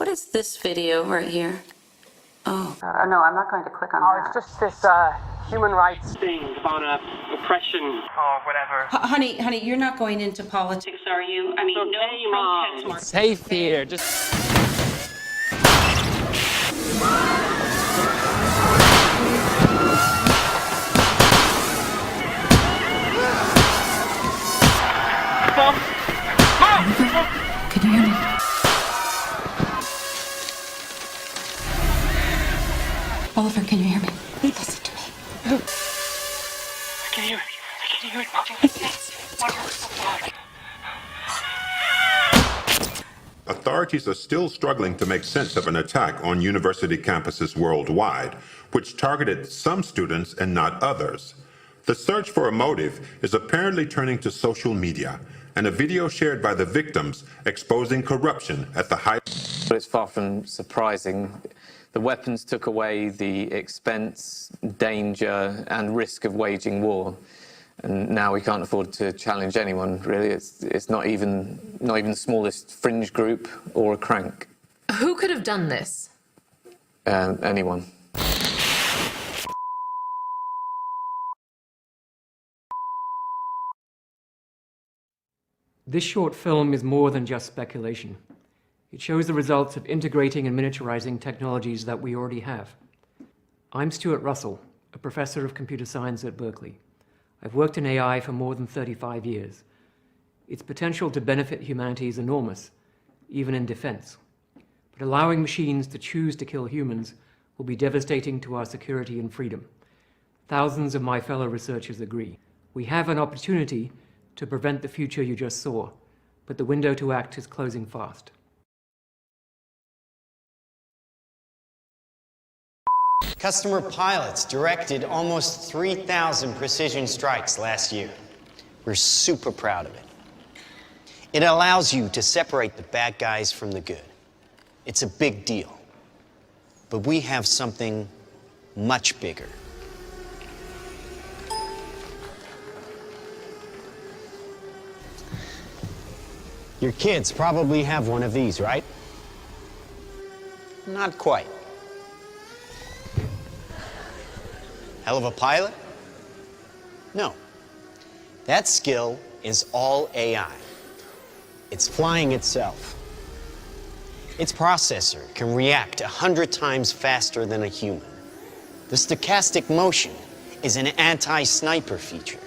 What is this video right here? Oh. No, I'm not going to click on that. It's just this human rights thing on oppression or whatever. Honey, you're not going into politics, are you? I mean, no protest march. Safe here, just... Mom! Can you hear me? Oliver, can you hear me? Listen to me. I can hear it. I can hear it, Mom. What the fuck? Authorities are still struggling to make sense of an attack on university campuses worldwide, which targeted some students and not others. The search for a motive is apparently turning to social media, and a video shared by the victims exposing corruption at the height. But it's far from surprising. The weapons took away the expense, danger, and risk of waging war. And now we can't afford to challenge anyone, really. It's not even the smallest fringe group or a crank. Who could have done this? Anyone. This short film is more than just speculation. It shows the results of integrating and miniaturizing technologies that we already have. I'm Stuart Russell, a professor of computer science at Berkeley. I've worked in AI for more than 35 years. Its potential to benefit humanity is enormous, even in defense. But allowing machines to choose to kill humans will be devastating to our security and freedom. Thousands of my fellow researchers agree. We have an opportunity to prevent the future you just saw, but the window to act is closing fast. Customer pilots directed almost 3,000 precision strikes last year. We're super proud of it. It allows you to separate the bad guys from the good. It's a big deal. But we have something much bigger. Your kids probably have one of these, right? Not quite. Hell of a pilot? No. That skill is all AI. It's flying itself. Its processor can react 100 times faster than a human. The stochastic motion is an anti-sniper feature.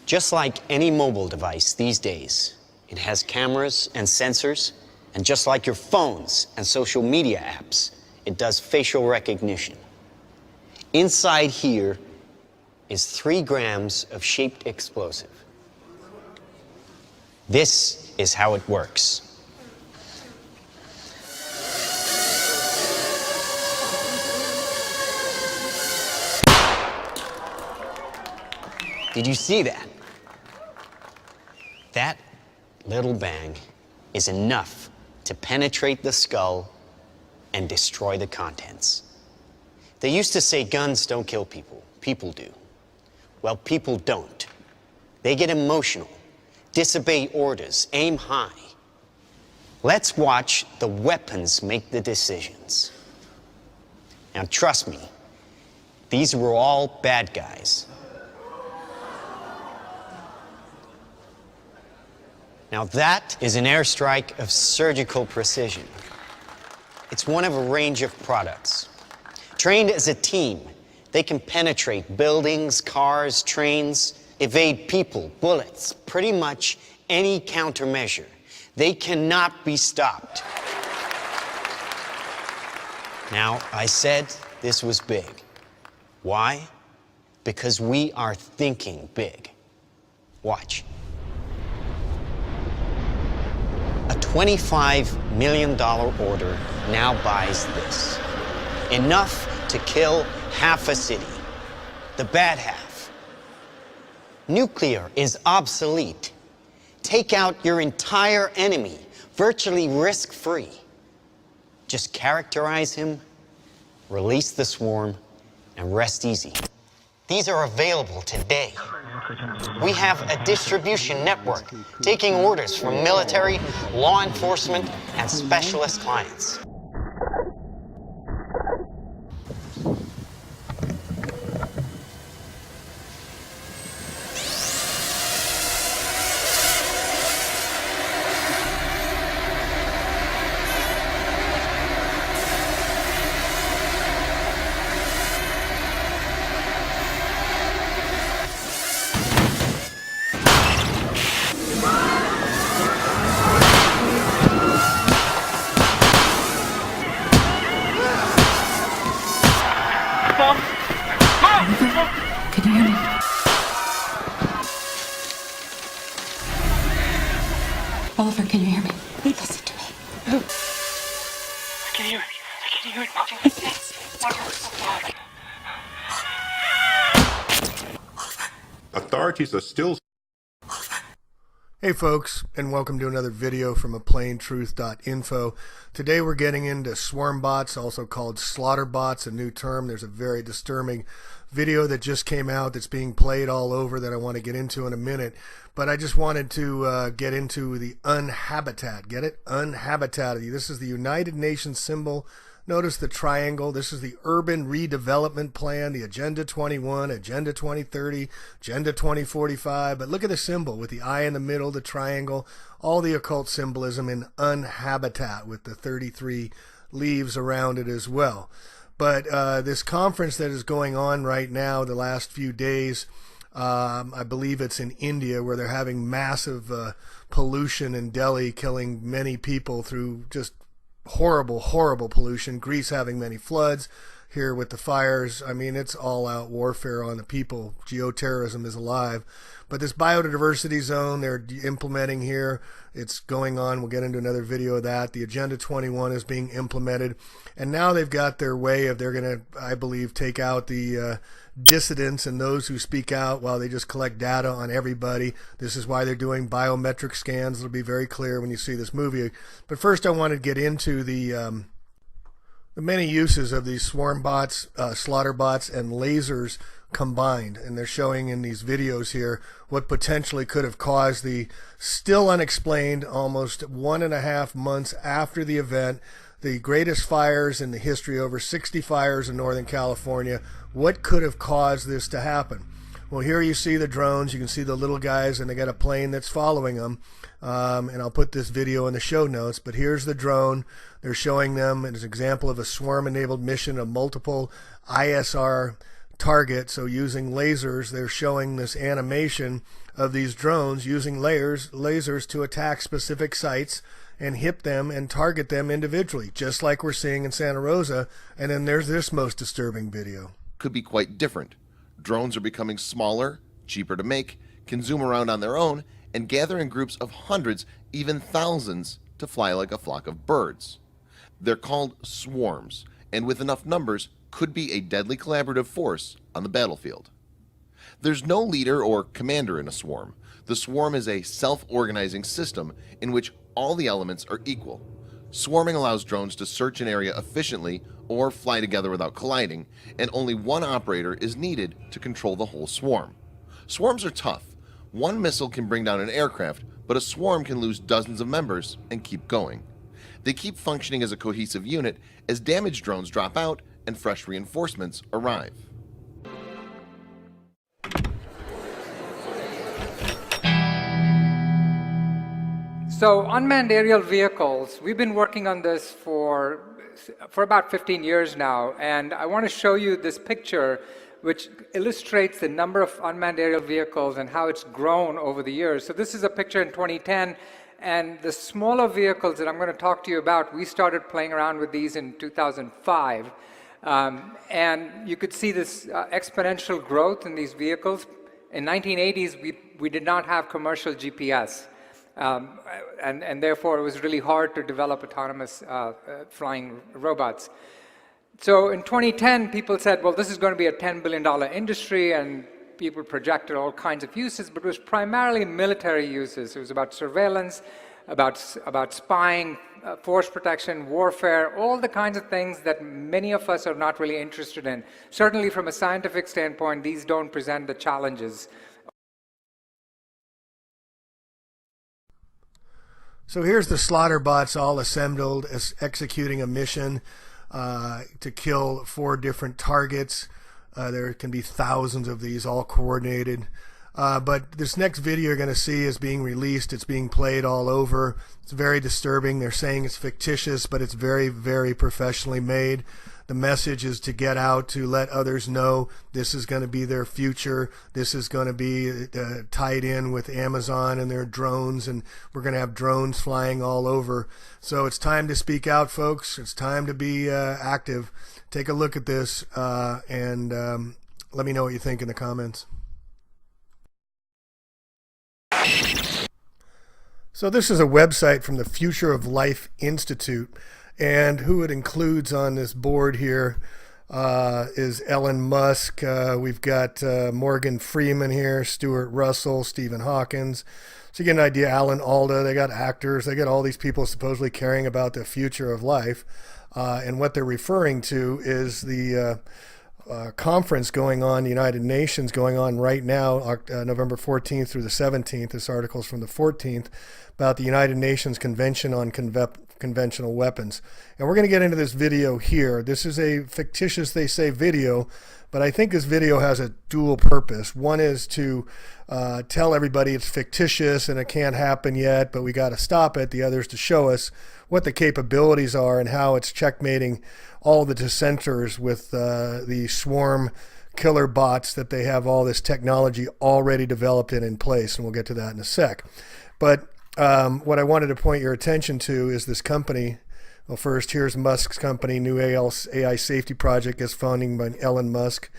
Just like any mobile device these days, it has cameras and sensors. And just like your phones and social media apps, it does facial recognition. Inside here is 3 grams of shaped explosive. This is how it works. Did you see that? That little bang is enough to penetrate the skull and destroy the contents. They used to say guns don't kill people. People do. Well, people don't. They get emotional, disobey orders, aim high. Let's watch the weapons make the decisions. Now, trust me, these were all bad guys. Now that is an airstrike of surgical precision. It's one of a range of products. Trained as a team, they can penetrate buildings, cars, trains, evade people, bullets, pretty much any countermeasure. They cannot be stopped. Now, I said this was big. Why? Because we are thinking big. Watch. A $25 million order now buys this. Enough to kill half a city. The bad half. Nuclear is obsolete. Take out your entire enemy, virtually risk-free. Just characterize him, release the swarm, and rest easy. These are available today. We have a distribution network taking orders from military, law enforcement, and specialist clients. Can you hear me? Oliver, can you hear me? Listen to me. I can hear it. I can hear it, Mom. It's wonderful. Authorities are still Hey folks, and welcome to another video from aplaintruth.info. Today we're getting into Swarmbots, also called Slaughterbots, a new term. There's a very disturbing video that just came out that's being played all over that I want to get into in a minute. But I just wanted to get into the Unhabitat. Get it? Unhabitat. This is the United Nations symbol. Notice the triangle. This is the Urban Redevelopment Plan, the Agenda 21, Agenda 2030, Agenda 2045. But look at the symbol with the eye in the middle, the triangle, all the occult symbolism in Unhabitat with the 33 leaves around it as well. But this conference that is going on right now, the last few days, I believe it's in India, where they're having massive pollution in Delhi, killing many people through just horrible pollution. Greece having many floods, here with the fires. I mean, it's all out warfare on the people. Geoterrorism is alive. But this biodiversity zone they're implementing here, it's going on. We'll get into another video of that. The Agenda 21 is being implemented. And now they've got their way of, they're going to, I believe, take out the dissidents and those who speak out while they just collect data on everybody. This is why they're doing biometric scans. It'll be very clear when you see this movie. But first I want to get into the many uses of these Swarmbots, Slaughterbots, and lasers combined. And they're showing in these videos here what potentially could have caused the still unexplained, almost 1.5 months after the event, the greatest fires in the history, over 60 fires in Northern California. What could have caused this to happen? Well, here you see the drones. You can see the little guys, and they got a plane that's following them. And I'll put this video in the show notes. But here's the drone. They're showing them as an example of a swarm-enabled mission of multiple ISR targets. So using lasers, they're showing this animation of these drones using lasers to attack specific sites and hit them and target them individually, just like we're seeing in Santa Rosa. And then there's this most disturbing video. Could be quite different. Drones are becoming smaller, cheaper to make, can zoom around on their own, and gather in groups of hundreds, even thousands, to fly like a flock of birds. They're called swarms, and with enough numbers, could be a deadly collaborative force on the battlefield. There's no leader or commander in a swarm. The swarm is a self-organizing system in which all the elements are equal. Swarming allows drones to search an area efficiently or fly together without colliding, and only one operator is needed to control the whole swarm. Swarms are tough. One missile can bring down an aircraft, but a swarm can lose dozens of members and keep going. They keep functioning as a cohesive unit as damaged drones drop out and fresh reinforcements arrive. So unmanned aerial vehicles, we've been working on this for about 15 years now, and I want to show you this picture which illustrates the number of unmanned aerial vehicles and how it's grown over the years. So this is a picture in 2010, and the smaller vehicles that I'm going to talk to you about, we started playing around with these in 2005. And you could see this exponential growth in these vehicles. In 1980s, we did not have commercial GPS. And therefore it was really hard to develop autonomous flying robots. So in 2010, people said, well, this is going to be a $10 billion industry, and people projected all kinds of uses, but it was primarily military uses. It was about surveillance, about spying, force protection, warfare, all the kinds of things that many of us are not really interested in. Certainly from a scientific standpoint, these don't present the challenges. So here's the Slaughterbots all assembled, executing a mission to kill 4 different targets. There can be thousands of these, all coordinated. But this next video you're going to see is being released. It's being played all over. It's very disturbing. They're saying it's fictitious, but it's very, very professionally made. The message is to get out, to let others know this is going to be their future. This is going to be tied in with Amazon and their drones, and we're going to have drones flying all over. So it's time to speak out, folks. It's time to be active. Take a look at this and let me know what you think in the comments. So this is a website from the Future of Life Institute, and who it includes on this board here is Elon Musk. We've got Morgan Freeman here, Stuart Russell, Stephen Hawkins. So you get an idea, Alan Alda. They got actors. They got all these people supposedly caring about the future of life. And what they're referring to is the conference going on, the United Nations going on right now, November 14th through the 17th. This article is from the 14th about the United Nations Convention on Conventional Weapons. And we're going to get into this video here. This is a fictitious, they say, video, but I think this video has a dual purpose. One is to tell everybody it's fictitious and it can't happen yet, but we got to stop it. The other is to show us what the capabilities are and how it's checkmating all the dissenters with the swarm killer bots that they have all this technology already developed and in place, and we'll get to that in a sec. But what I wanted to point your attention to is this company. Well, first, here's Musk's company, New AI Safety Project, is funding by Elon Musk,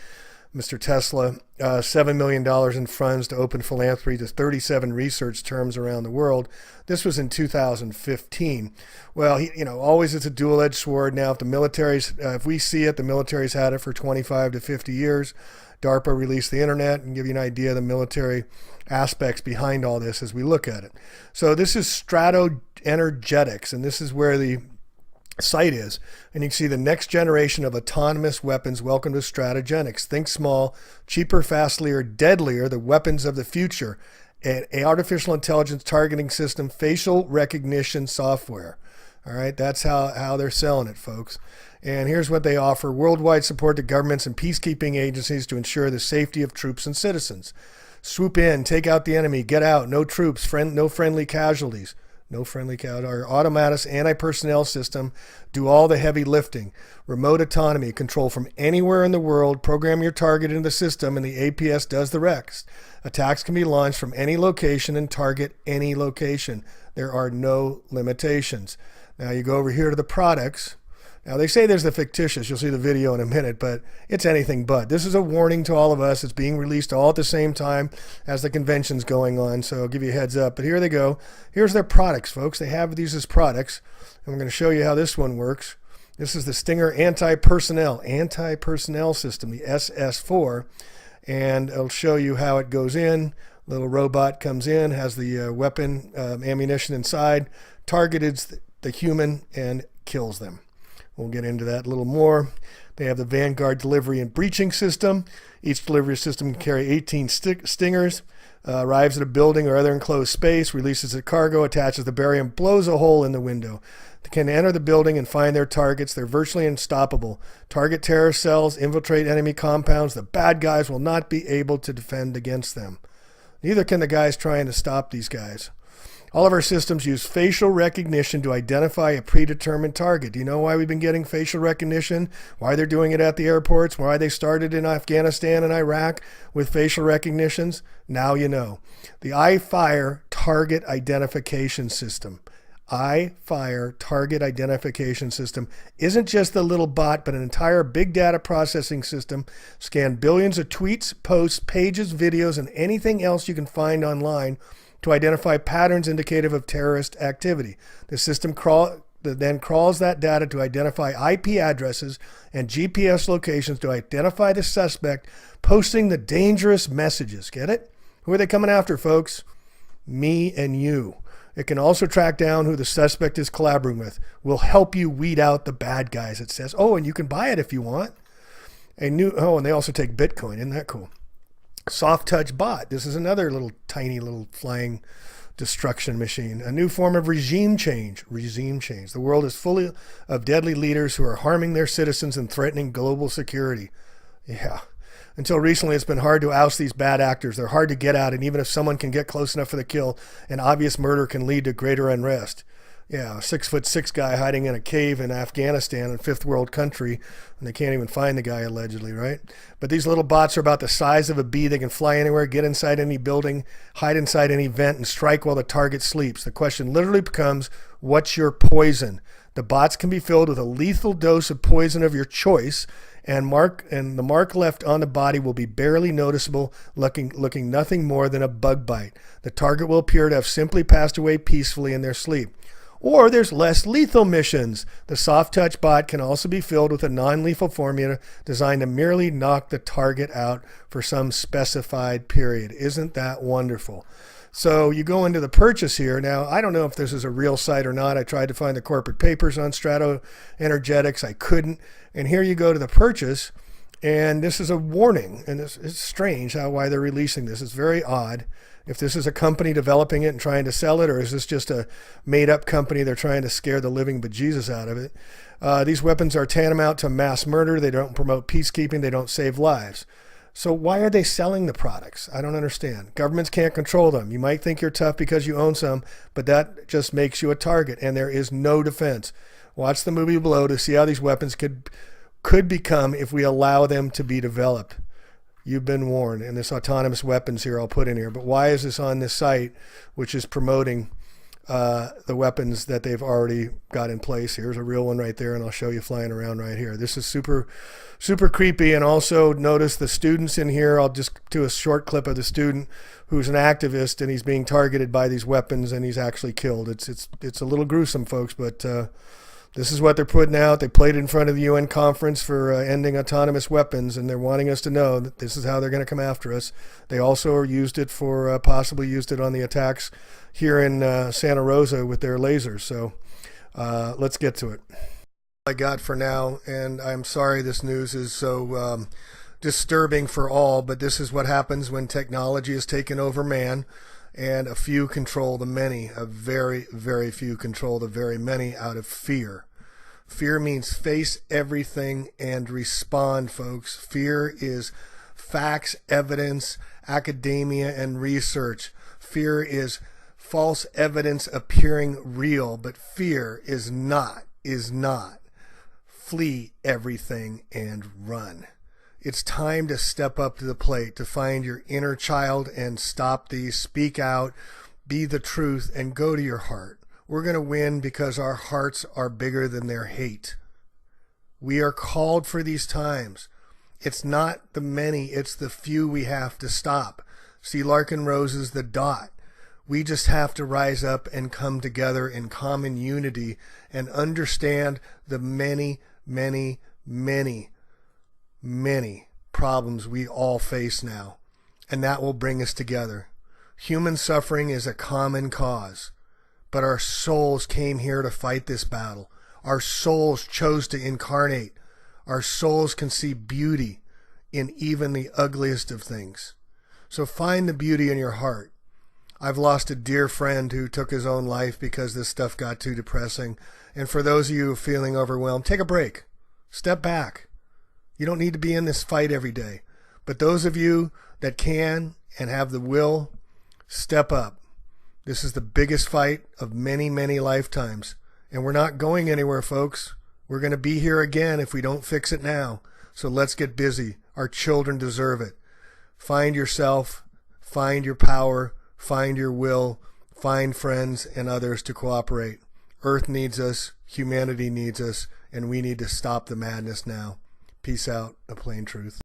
Mr. Tesla, $7 million in funds to open philanthropy to 37 research terms around the world. This was in 2015. Well, always it's a dual-edged sword. Now, if the military's, if we see it, the military's had it for 25 to 50 years. DARPA released the internet and give you an idea of the military aspects behind all this as we look at it. So this is Strato-Energetics, and this is where the site is, and you can see the next generation of autonomous weapons. Welcome to Strategics. Think small, cheaper, fastlier, deadlier, the weapons of the future. An artificial intelligence targeting system, facial recognition software. All right, that's how they're selling it, folks. And here's what they offer: worldwide support to governments and peacekeeping agencies to ensure the safety of troops and citizens. Swoop in, take out the enemy, get out, no troops, no friendly casualties. No friendly cow. Our Automatus anti-personnel system do all the heavy lifting. Remote autonomy, control from anywhere in the world. Program your target into the system, and the APS does the rest. Attacks can be launched from any location and target any location. There are no limitations. Now you go over here to the products. Now they say there's the fictitious. You'll see the video in a minute, but it's anything but. This is a warning to all of us. It's being released all at the same time as the convention's going on, so I'll give you a heads up. But here they go. Here's their products, folks. They have these as products, and we're going to show you how this one works. This is the Stinger anti-personnel system, the SS4, and I'll show you how it goes in. Little robot comes in, has the weapon ammunition inside, targets the human, and kills them. We'll get into that a little more. They have the Vanguard delivery and breaching system. Each delivery system can carry 18 stingers, arrives at a building or other enclosed space, releases the cargo, attaches the barrier, and blows a hole in the window. They can enter the building and find their targets. They're virtually unstoppable. Target terror cells, infiltrate enemy compounds. The bad guys will not be able to defend against them. Neither can the guys trying to stop these guys. All of our systems use facial recognition to identify a predetermined target. Do you know why we've been getting facial recognition? Why they're doing it at the airports? Why they started in Afghanistan and Iraq with facial recognitions? Now you know. The iFire Target Identification System. iFire Target Identification System isn't just the little bot, but an entire big data processing system. Scan billions of tweets, posts, pages, videos, and anything else you can find online to identify patterns indicative of terrorist activity. The system then crawls that data to identify IP addresses and GPS locations to identify the suspect posting the dangerous messages. Get it? Who are they coming after, folks? Me and you. It can also track down who the suspect is collaborating with. We'll help you weed out the bad guys, it says. Oh, and you can buy it if you want. And they also take Bitcoin. Isn't that cool? Soft touch bot. This is another little tiny little flying destruction machine. A new form of regime change. Regime change. The world is full of deadly leaders who are harming their citizens and threatening global security. Yeah. Until recently, it's been hard to oust these bad actors. They're hard to get out, and even if someone can get close enough for the kill, an obvious murder can lead to greater unrest. Yeah, a 6'6" guy hiding in a cave in Afghanistan, a fifth world country, and they can't even find the guy allegedly, right? But these little bots are about the size of a bee. They can fly anywhere, get inside any building, hide inside any vent, and strike while the target sleeps. The question literally becomes, what's your poison? The bots can be filled with a lethal dose of poison of your choice, and the mark left on the body will be barely noticeable, looking nothing more than a bug bite. The target will appear to have simply passed away peacefully in their sleep. Or there's less lethal missions. The soft touch bot can also be filled with a non-lethal formula designed to merely knock the target out for some specified period. Isn't that wonderful? So you go into the purchase here. Now, I don't know if this is a real site or not. I tried to find the corporate papers on Strato Energetics. I couldn't. And here you go to the purchase, and this is a warning. And it's strange why they're releasing this. It's very odd. If this is a company developing it and trying to sell it, or is this just a made-up company they're trying to scare the living bejesus out of it? These weapons are tantamount to mass murder. They don't promote peacekeeping. They don't save lives. So why are they selling the products? I don't understand. Governments can't control them. You might think you're tough because you own some, but that just makes you a target, and there is no defense. Watch the movie below to see how these weapons could become if we allow them to be developed. You've been warned. And this autonomous weapons here I'll put in here. But why is this on this site, which is promoting the weapons that they've already got in place? Here's a real one right there, and I'll show you flying around right here. This is super, super creepy. And also notice the students in here. I'll just do a short clip of the student who's an activist, and he's being targeted by these weapons, and he's actually killed. It's a little gruesome, folks, but this is what they're putting out. They played it in front of the UN conference for ending autonomous weapons, and they're wanting us to know that this is how they're going to come after us. They also used it for, possibly used it on the attacks here in Santa Rosa with their lasers. So let's get to it. I got for now, and I'm sorry this news is so disturbing for all, but this is what happens when technology has taken over man. And a few control the many. A very, very few control the very many out of fear. Fear means face everything and respond, folks. Fear is facts, evidence, academia, and research. Fear is false evidence appearing real, but fear is not. Flee everything and run. It's time to step up to the plate, to find your inner child and stop these. Speak out, be the truth, and go to your heart. We're going to win because our hearts are bigger than their hate. We are called for these times. It's not the many, it's the few we have to stop. See Larkin Rose's The Dot. We just have to rise up and come together in common unity and understand the many, many, many problems we all face now, and that will bring us together. Human suffering is a common cause, but our souls came here to fight this battle. Our souls chose to incarnate. Our souls can see beauty in even the ugliest of things. So find the beauty in your heart. I've lost a dear friend who took his own life because this stuff got too depressing. And for those of you feeling overwhelmed, take a break. Step back. You don't need to be in this fight every day. But those of you that can and have the will, step up. This is the biggest fight of many, many lifetimes. And we're not going anywhere, folks. We're going to be here again if we don't fix it now. So let's get busy. Our children deserve it. Find yourself, find your power, find your will, find friends and others to cooperate. Earth needs us, humanity needs us, and we need to stop the madness now. Peace out, A Plain Truth.